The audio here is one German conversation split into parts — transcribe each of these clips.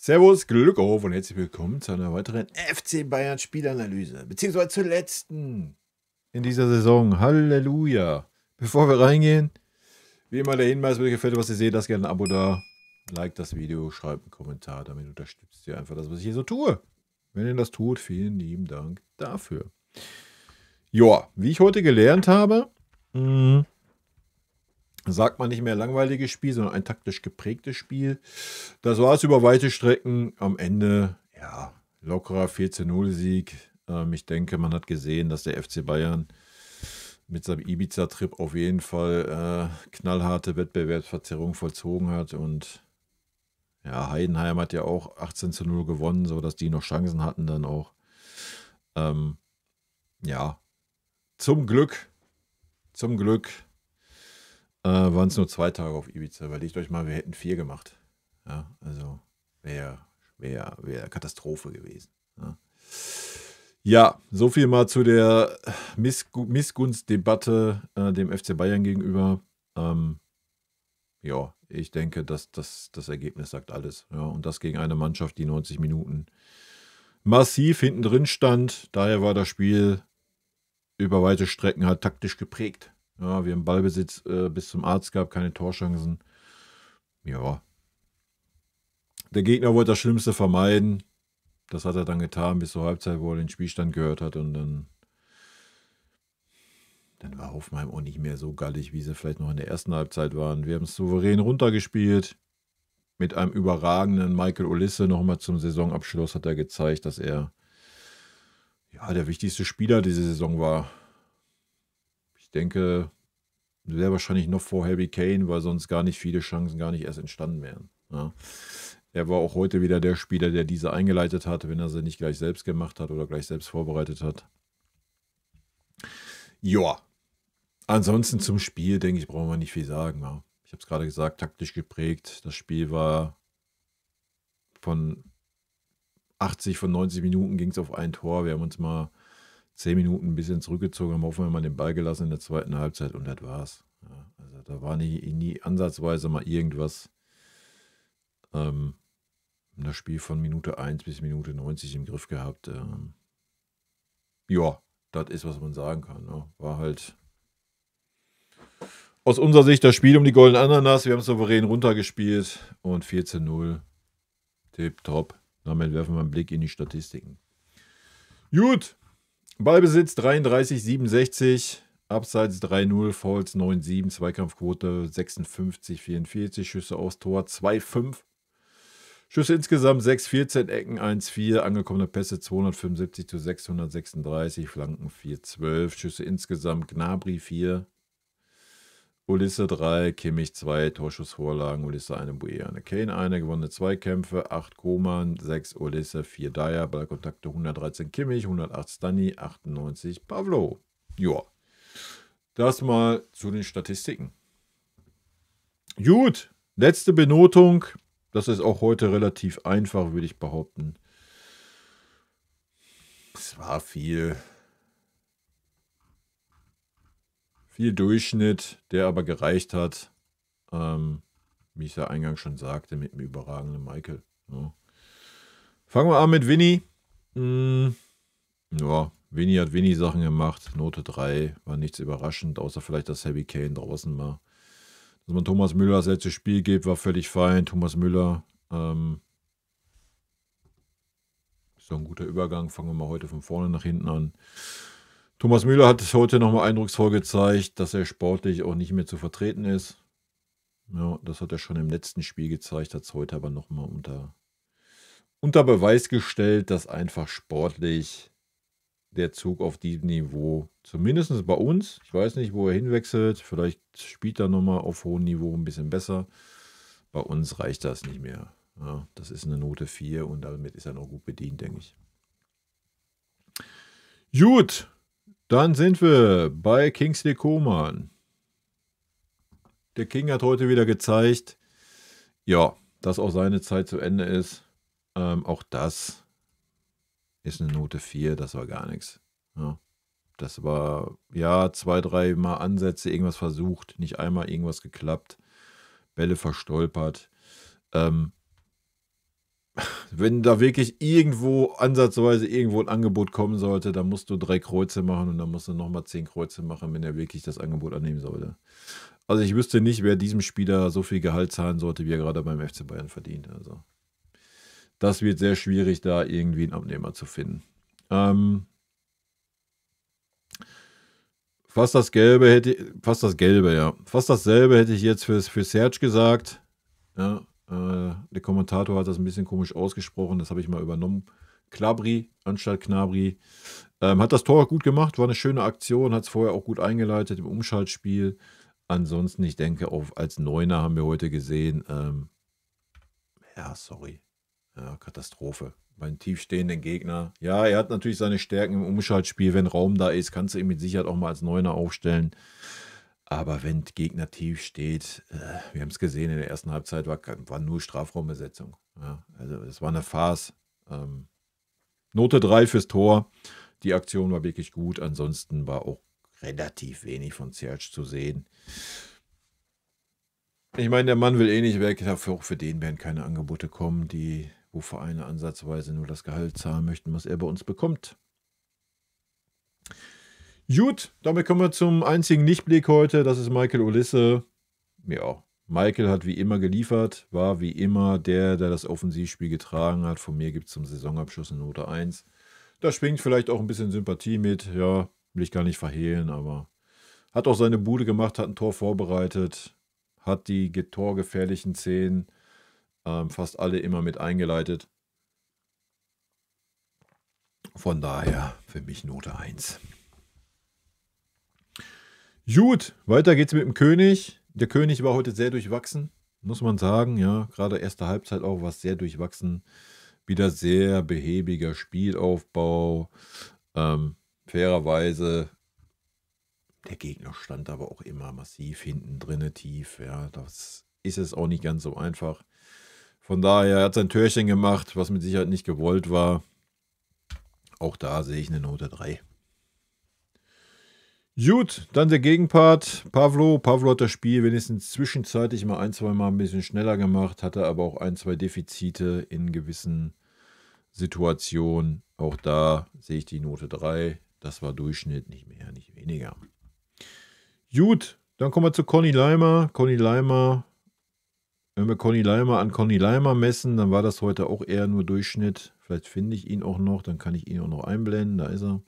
Servus, Glück auf und herzlich willkommen zu einer weiteren FC Bayern Spielanalyse, beziehungsweise zur letzten in dieser Saison. Halleluja. Bevor wir reingehen, wie immer der Hinweis, wenn euch gefällt, was ihr seht, lasst gerne ein Abo da, like das Video, schreibt einen Kommentar, damit unterstützt ihr einfach das, was ich hier so tue. Wenn ihr das tut, vielen lieben Dank dafür. Ja, wie ich heute gelernt habe, sagt man nicht mehr langweiliges Spiel, sondern ein taktisch geprägtes Spiel. Das war es über weite Strecken. Am Ende, ja, lockerer 14-0-Sieg. Ich denke, man hat gesehen, dass der FC Bayern mit seinem Ibiza-Trip auf jeden Fall knallharte Wettbewerbsverzerrung vollzogen hat. Und ja, Heidenheim hat ja auch 18-0 gewonnen, sodass die noch Chancen hatten dann auch. Ja, zum Glück waren es nur 2 Tage auf Ibiza. Überlegt euch mal, wir hätten 4 gemacht. Ja, also wäre Katastrophe gewesen. Ja, so viel mal zu der Missgunstdebatte dem FC Bayern gegenüber. Ja, ich denke, dass das Ergebnis sagt alles. Ja, und das gegen eine Mannschaft, die 90 Minuten massiv hinten drin stand. Daher war das Spiel über weite Strecken halt taktisch geprägt. Ja, wir haben Ballbesitz bis zum Arzt gehabt, keine Torchancen. Ja. Der Gegner wollte das Schlimmste vermeiden. Das hat er dann getan bis zur Halbzeit, wo er den Spielstand gehört hat. Und dann war Hoffenheim auch nicht mehr so gallig, wie sie vielleicht noch in der ersten Halbzeit waren. Wir haben es souverän runtergespielt. Mit einem überragenden Michael Olise nochmal zum Saisonabschluss hat er gezeigt, dass er ja der wichtigste Spieler diese Saison war. Ich denke, wäre wahrscheinlich noch vor Harry Kane, weil sonst gar nicht viele Chancen gar nicht erst entstanden wären. Ja. Er war auch heute wieder der Spieler, der diese eingeleitet hat, wenn er sie nicht gleich selbst gemacht hat oder gleich selbst vorbereitet hat. Ja, ansonsten zum Spiel, denke ich, brauchen wir nicht viel sagen. Ja. Ich habe es gerade gesagt, taktisch geprägt. Das Spiel war von 80 von 90 Minuten ging es auf ein Tor. Wir haben uns mal 10 Minuten ein bisschen zurückgezogen, haben hoffen wir mal den Ball gelassen in der zweiten Halbzeit und das war's. Ja, also da war nie ansatzweise mal irgendwas. Das Spiel von Minute 1 bis Minute 90 im Griff gehabt. Ja, das ist, was man sagen kann. Ne? War halt aus unserer Sicht das Spiel um die goldene Ananas. Wir haben es souverän runtergespielt und 14-0. Tipptopp. Damit werfen wir einen Blick in die Statistiken. Gut. Ballbesitz 33,67, Abseits 3-0, Fouls 9,7, Zweikampfquote 56,44, Schüsse aufs Tor 2,5, Schüsse insgesamt 6, 14, Ecken 1,4, angekommene Pässe 275 zu 636, Flanken 4,12, Schüsse insgesamt Gnabry 4, Olise 3, Kimmich 2, Torschussvorlagen, Olise 1, Boué 1, Kane 1, gewonnene Zweikämpfe, 8 Koman, 6 Olise, 4 Dyer, Ballkontakte 113 Kimmich, 108 Stani, 98 Pavlo. Ja, das mal zu den Statistiken. Gut, letzte Benotung, das ist auch heute relativ einfach, würde ich behaupten. Es war viel Durchschnitt, der aber gereicht hat, wie ich ja eingangs schon sagte, mit dem überragenden Michael. Ja. Fangen wir an mit Vinny. Ja, Vinny hat Vinny-Sachen gemacht. Note 3, war nichts überraschend, außer vielleicht, dass Harry Kane draußen war. Dass man Thomas Müller das letzte Spiel gibt, war völlig fein. Thomas Müller ist doch ein guter Übergang. Fangen wir mal heute von vorne nach hinten an. Thomas Müller hat es heute nochmal eindrucksvoll gezeigt, dass er sportlich auch nicht mehr zu vertreten ist. Ja, das hat er schon im letzten Spiel gezeigt, hat es heute aber nochmal unter Beweis gestellt, dass einfach sportlich der Zug auf diesem Niveau, zumindest bei uns, ich weiß nicht, wo er hinwechselt, vielleicht spielt er nochmal auf hohem Niveau ein bisschen besser. Bei uns reicht das nicht mehr. Ja, das ist eine Note 4 und damit ist er noch gut bedient, denke ich. Gut. Dann sind wir bei Kingsley Coman. Der King hat heute wieder gezeigt, ja, dass auch seine Zeit zu Ende ist. Auch das ist eine Note 4, das war gar nichts. Ja, das war, ja, 2, 3 Mal Ansätze, irgendwas versucht, nicht einmal irgendwas geklappt, Bälle verstolpert. wenn da wirklich irgendwo, ansatzweise irgendwo ein Angebot kommen sollte, dann musst du 3 Kreuze machen und dann musst du nochmal 10 Kreuze machen, wenn er wirklich das Angebot annehmen sollte. Also ich wüsste nicht, wer diesem Spieler so viel Gehalt zahlen sollte, wie er gerade beim FC Bayern verdient. Also das wird sehr schwierig, da irgendwie einen Abnehmer zu finden. Fast dasselbe hätte ich jetzt für Serge gesagt. Ja, der Kommentator hat das ein bisschen komisch ausgesprochen, das habe ich mal übernommen. Klabri anstatt Knabri. Hat das Tor gut gemacht, war eine schöne Aktion, hat es vorher auch gut eingeleitet im Umschaltspiel. Ansonsten, ich denke, auch als Neuner haben wir heute gesehen, sorry, Katastrophe. Beim tiefstehenden Gegner. Ja, er hat natürlich seine Stärken im Umschaltspiel. Wenn Raum da ist, kannst du ihn mit Sicherheit auch mal als Neuner aufstellen. Aber wenn der Gegner tief steht, wir haben es gesehen, in der ersten Halbzeit war nur Strafraumbesetzung. Ja, also es war eine Farce. Note 3 fürs Tor. Die Aktion war wirklich gut. Ansonsten war auch relativ wenig von Serge zu sehen. Ich meine, der Mann will eh nicht weg. Auch für den werden keine Angebote kommen, wo Vereine ansatzweise nur das Gehalt zahlen möchten, was er bei uns bekommt. Gut, damit kommen wir zum einzigen Lichtblick heute. Das ist Michael Olise. Ja, Michael hat wie immer geliefert, war wie immer der das Offensivspiel getragen hat. Von mir gibt es zum Saisonabschluss eine Note 1. Da schwingt vielleicht auch ein bisschen Sympathie mit. Ja, will ich gar nicht verhehlen, aber hat auch seine Bude gemacht, hat ein Tor vorbereitet, hat die torgefährlichen Szenen fast alle immer mit eingeleitet. Von daher für mich Note 1. Gut, weiter geht's mit dem König. Der König war heute sehr durchwachsen, muss man sagen. Ja, gerade erste Halbzeit auch war es sehr durchwachsen. Wieder sehr behäbiger Spielaufbau. Fairerweise, der Gegner stand aber auch immer massiv hinten drinne tief. Ja, das ist es auch nicht ganz so einfach. Von daher hat er ein Törchen gemacht, was mit Sicherheit nicht gewollt war. Auch da sehe ich eine Note 3. Gut, dann der Gegenpart. Pavlo hat das Spiel wenigstens zwischenzeitlich mal 1-2 Mal ein bisschen schneller gemacht, hatte aber auch 1-2 Defizite in gewissen Situationen. Auch da sehe ich die Note 3. Das war Durchschnitt, nicht mehr, nicht weniger. Gut, dann kommen wir zu Conny Leimer. Wenn wir Conny Leimer an Conny Leimer messen, dann war das heute auch eher nur Durchschnitt. Vielleicht finde ich ihn auch noch, dann kann ich ihn auch noch einblenden. Da ist er.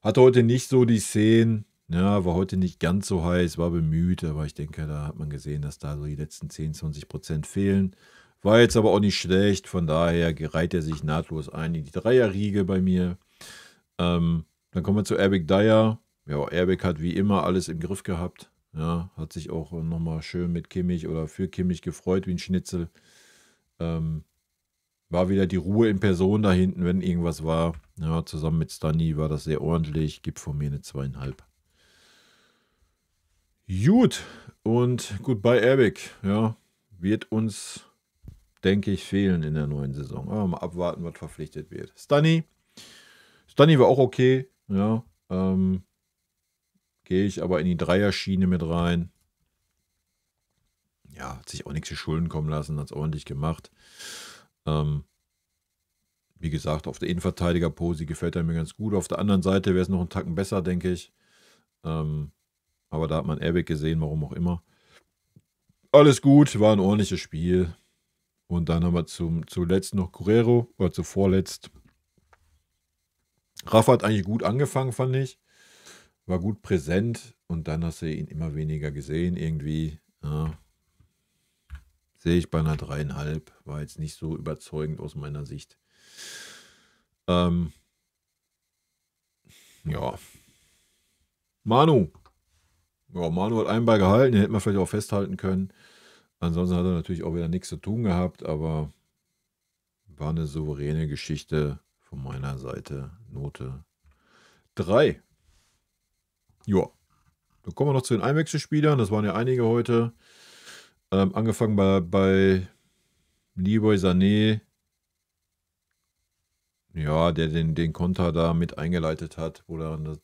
Hatte heute nicht so die Szenen, ja, war heute nicht ganz so heiß, war bemüht, aber ich denke, da hat man gesehen, dass da so die letzten 10-20% fehlen. War jetzt aber auch nicht schlecht, von daher reiht er sich nahtlos ein in die Dreierriege bei mir. Dann kommen wir zu Eric Dyer. Ja, Eric hat wie immer alles im Griff gehabt. Ja, hat sich auch nochmal schön mit Kimmich oder für Kimmich gefreut wie ein Schnitzel. War wieder die Ruhe in Person da hinten, wenn irgendwas war. Ja, zusammen mit Stani war das sehr ordentlich. Gibt von mir eine 2,5. Gut. Und Goodbye Eric. Ja, wird uns, denke ich, fehlen in der neuen Saison. Aber mal abwarten, was verpflichtet wird. Stani war auch okay. Ja, gehe ich aber in die Dreierschiene mit rein. Ja, hat sich auch nichts zu Schulden kommen lassen, hat es ordentlich gemacht. Wie gesagt, auf der Innenverteidiger-Pose gefällt er mir ganz gut. Auf der anderen Seite wäre es noch einen Tacken besser, denke ich. Aber da hat man Eric gesehen, warum auch immer. Alles gut, war ein ordentliches Spiel. Und dann haben wir zuletzt noch Guerrero, oder zuvorletzt. Rafa hat eigentlich gut angefangen, fand ich. War gut präsent und dann hast du ihn immer weniger gesehen irgendwie. Ja. Sehe ich bei einer 3,5. War jetzt nicht so überzeugend aus meiner Sicht. Ja. Manu. Ja, Manu hat einen Ball gehalten, den hätte man vielleicht auch festhalten können. Ansonsten hat er natürlich auch wieder nichts zu tun gehabt, aber war eine souveräne Geschichte von meiner Seite. Note 3. Ja. Dann kommen wir noch zu den Einwechselspielern. Das waren ja einige heute. Angefangen bei Leroy Sané. Ja, der den Konter da mit eingeleitet hat, wo dann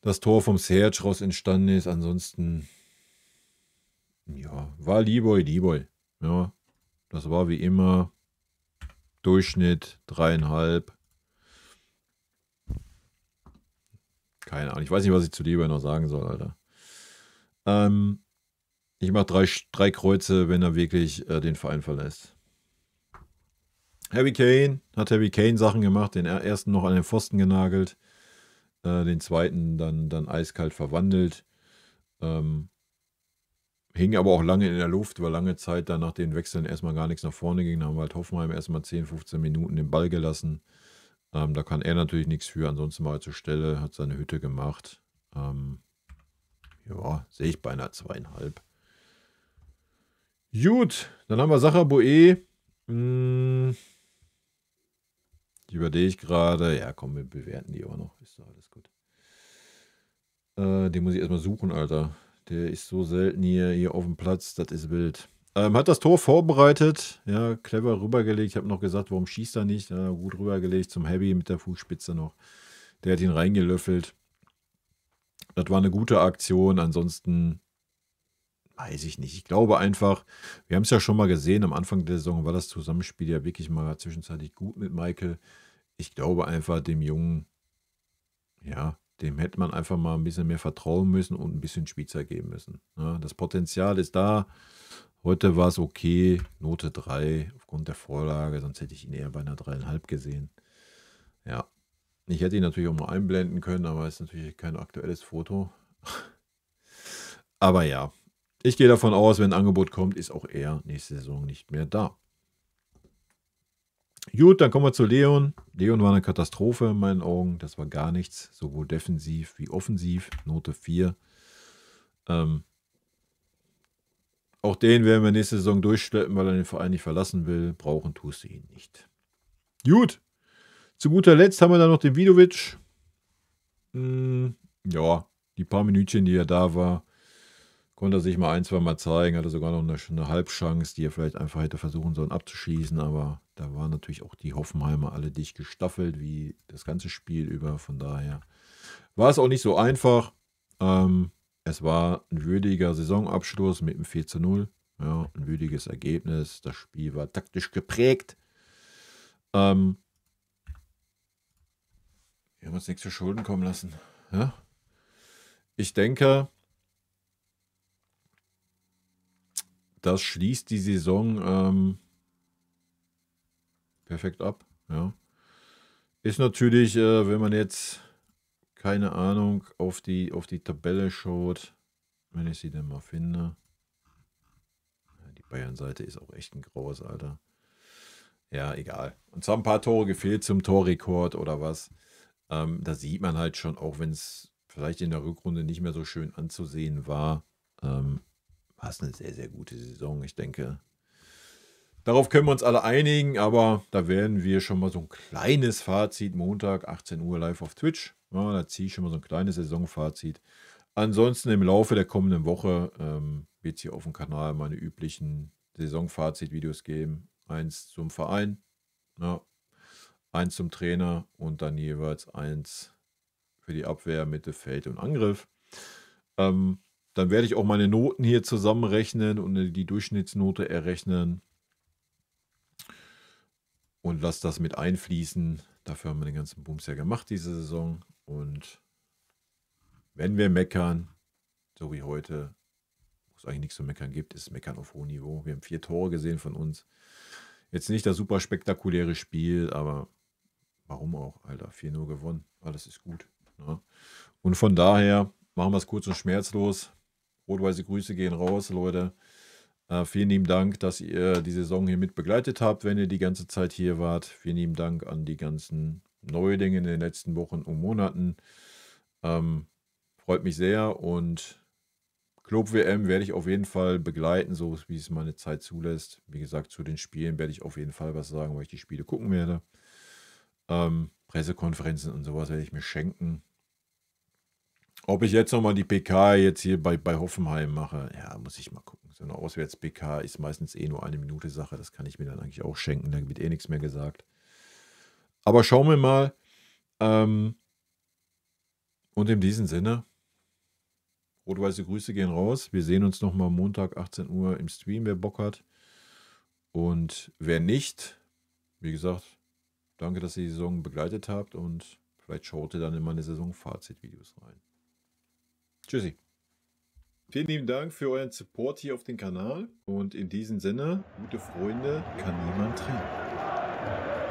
das Tor vom Serge raus entstanden ist. Ansonsten, ja, war Leroy. Ja, das war wie immer Durchschnitt 3,5. Keine Ahnung. Ich weiß nicht, was ich zu Leber noch sagen soll, Alter. Ich mache drei Kreuze, wenn er wirklich den Verein verlässt. Harry Kane hat Harry Kane Sachen gemacht, den ersten noch an den Pfosten genagelt, den zweiten dann eiskalt verwandelt. Hing aber auch lange in der Luft, weil lange Zeit dann nach den Wechseln erstmal gar nichts nach vorne ging. Da haben wir halt Hoffenheim erstmal 10, 15 Minuten den Ball gelassen. Da kann er natürlich nichts für. Ansonsten war er zur Stelle, hat seine Hütte gemacht. Ja, sehe ich beinahe 2,5. Gut, dann haben wir Sacha Boe. Die überlege ich gerade. Ja, komm, wir bewerten die auch noch. Ist doch alles gut. Den muss ich erstmal suchen, Alter. Der ist so selten hier auf dem Platz. Das ist wild. Hat das Tor vorbereitet. Ja, clever rübergelegt. Ich habe noch gesagt, warum schießt er nicht? Ja, gut rübergelegt zum Heavy mit der Fußspitze noch. Der hat ihn reingelöffelt. Das war eine gute Aktion. Ansonsten weiß ich nicht. Ich glaube einfach, wir haben es ja schon mal gesehen, am Anfang der Saison war das Zusammenspiel ja wirklich mal zwischenzeitlich gut mit Michael. Ich glaube einfach, dem Jungen, ja, dem hätte man einfach mal ein bisschen mehr vertrauen müssen und ein bisschen Spielzeit geben müssen. Ja, das Potenzial ist da. Heute war es okay, Note 3 aufgrund der Vorlage, sonst hätte ich ihn eher bei einer 3,5 gesehen. Ja, ich hätte ihn natürlich auch mal einblenden können, aber es ist natürlich kein aktuelles Foto. Aber ja, ich gehe davon aus, wenn ein Angebot kommt, ist auch er nächste Saison nicht mehr da. Gut, dann kommen wir zu Leon. Leon war eine Katastrophe in meinen Augen. Das war gar nichts, sowohl defensiv wie offensiv. Note 4. Auch den werden wir nächste Saison durchschleppen, weil er den Verein nicht verlassen will. Brauchen tust du ihn nicht. Gut. Zu guter Letzt haben wir dann noch den Vidovic. Ja, die paar Minütchen, die er da war, konnte er sich mal 1, 2 Mal zeigen. Hatte sogar noch eine Halbchance, die er vielleicht einfach hätte versuchen sollen abzuschießen. Aber da waren natürlich auch die Hoffenheimer alle dicht gestaffelt, wie das ganze Spiel über. Von daher war es auch nicht so einfach. Es war ein würdiger Saisonabschluss mit einem 4:0. Ja, ein würdiges Ergebnis. Das Spiel war taktisch geprägt. Wir haben uns nichts zu Schulden kommen lassen. Ja? Ich denke, das schließt die Saison perfekt ab. Ja. Ist natürlich, wenn man jetzt, keine Ahnung, auf die Tabelle schaut, wenn ich sie denn mal finde. Die Bayern-Seite ist auch echt ein graues, Alter. Ja, egal. Und zwar ein paar Tore gefehlt zum Torrekord oder was. Da sieht man halt schon, auch wenn es vielleicht in der Rückrunde nicht mehr so schön anzusehen war, war es eine sehr, sehr gute Saison. Ich denke, darauf können wir uns alle einigen, aber da werden wir schon mal so ein kleines Fazit. Montag, 18 Uhr live auf Twitch. Ja, da ziehe ich schon mal so ein kleines Saisonfazit. Ansonsten im Laufe der kommenden Woche wird es hier auf dem Kanal meine üblichen Saisonfazit-Videos geben. 1 zum Verein, ja, 1 zum Trainer und dann jeweils 1 für die Abwehr, Mittelfeld und Angriff. Dann werde ich auch meine Noten hier zusammenrechnen und die Durchschnittsnote errechnen und lasse das mit einfließen. Dafür haben wir den ganzen Bums ja gemacht diese Saison. Und wenn wir meckern, so wie heute, wo es eigentlich nichts zu meckern gibt, ist Meckern auf hohem Niveau. Wir haben 4 Tore gesehen von uns. Jetzt nicht das super spektakuläre Spiel, aber warum auch, Alter? 4:0 gewonnen. Alles ist gut. Ne? Und von daher machen wir es kurz und schmerzlos. Rot-weiße Grüße gehen raus, Leute. Vielen lieben Dank, dass ihr die Saison hier mit begleitet habt, wenn ihr die ganze Zeit hier wart. Vielen lieben Dank an die ganzen Neulinge in den letzten Wochen und Monaten. Freut mich sehr und Club WM werde ich auf jeden Fall begleiten, so wie es meine Zeit zulässt. Wie gesagt, zu den Spielen werde ich auf jeden Fall was sagen, weil ich die Spiele gucken werde. Pressekonferenzen und sowas werde ich mir schenken. Ob ich jetzt nochmal die PK jetzt hier bei Hoffenheim mache, ja, muss ich mal gucken. So eine Auswärts-PK ist meistens nur 1 Minute Sache. Das kann ich mir dann eigentlich auch schenken. Da wird nichts mehr gesagt. Aber schauen wir mal. Und in diesem Sinne, rot-weiße Grüße gehen raus. Wir sehen uns nochmal Montag 18 Uhr im Stream, wer Bock hat. Und wer nicht, wie gesagt, danke, dass ihr die Saison begleitet habt und vielleicht schaut ihr dann in meine Saison-Fazit-Videos rein. Tschüssi. Vielen lieben Dank für euren Support hier auf dem Kanal und in diesem Sinne, gute Freunde kann niemand trennen.